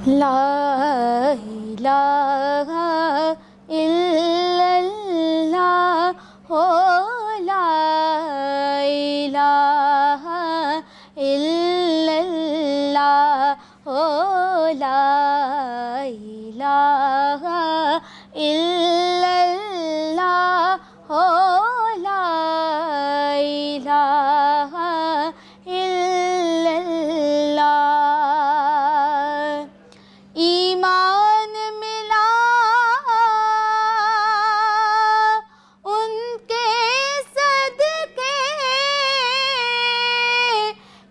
لا الہ الا اللہ ہو، لا الہ الا اللہ ہو، لا الہ الا اللہ ہو، لا الہ الا اللہ۔ ایمان ملا ان کے صدقے،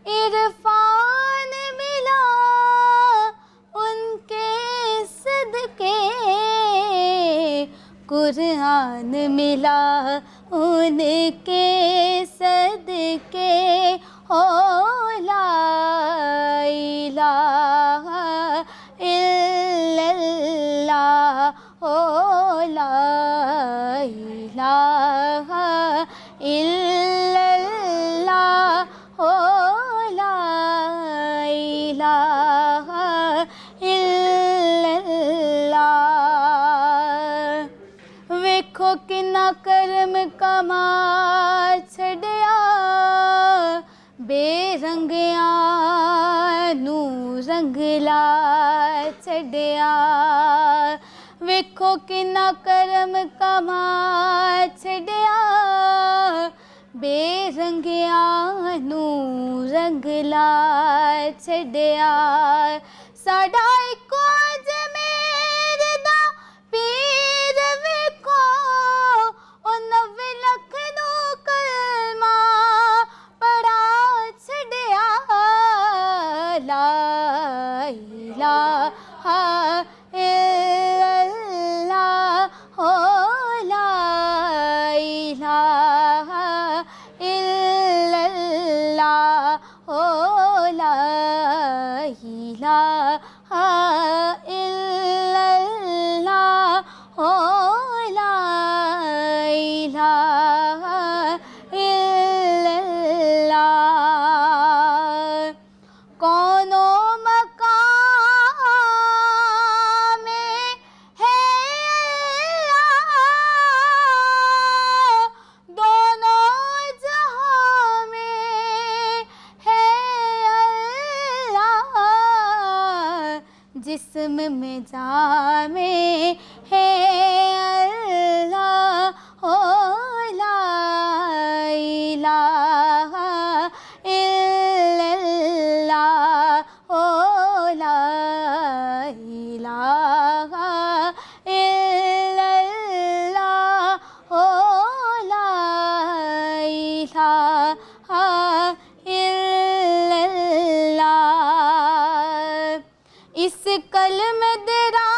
عرفان ملا ان کے صدقے، قرآن ملا ان کے صدقے، ہو لا الہ الا اللہ ہو، لا الہ الا اللہ ہو، لا الہ الا اللہ۔ ویکھو کنا کرم کما چھڈیا، بے رنگیاں نو رنگ لا چھڈیا۔ ویکھو کنا کرم کما چھڈیا، بے رنگیاں نو رنگ لا چھڈیا۔ ساڈا اکو جمیر دا پیر ویکھو، او 90 لکھ نو کلمہ پڑھا چھڈیا، لا الہ الا اللہ ہو، لا الہ الا اللہ ہو، لا الہ الا اللہ ہو، لا الہ الا اللہ۔ کون و مقام ہے اللہ، دونوں جہاں میں ہے اللہ، جسم میں جان میں ہے اللہ، ہو لا الہ الا اللہ ہو، لا الہ الا اللہ ہو، لا الہ الا اللہ۔ اس کلمہ دراز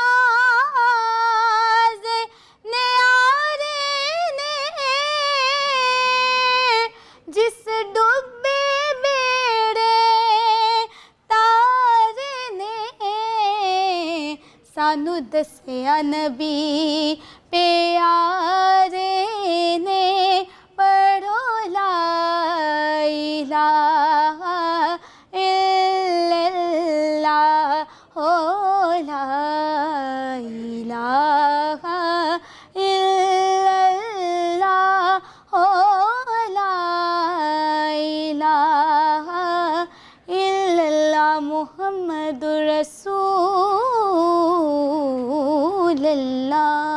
نیارے نے، جس ڈوبے بیڑے تارے نے، سانو دسیا نبی پیارے نے، پڑھو لا الہ الا اللہ ہو، لا الہ الا اللہ ہو، لا الہ الا اللہ محمد رسول اللہ۔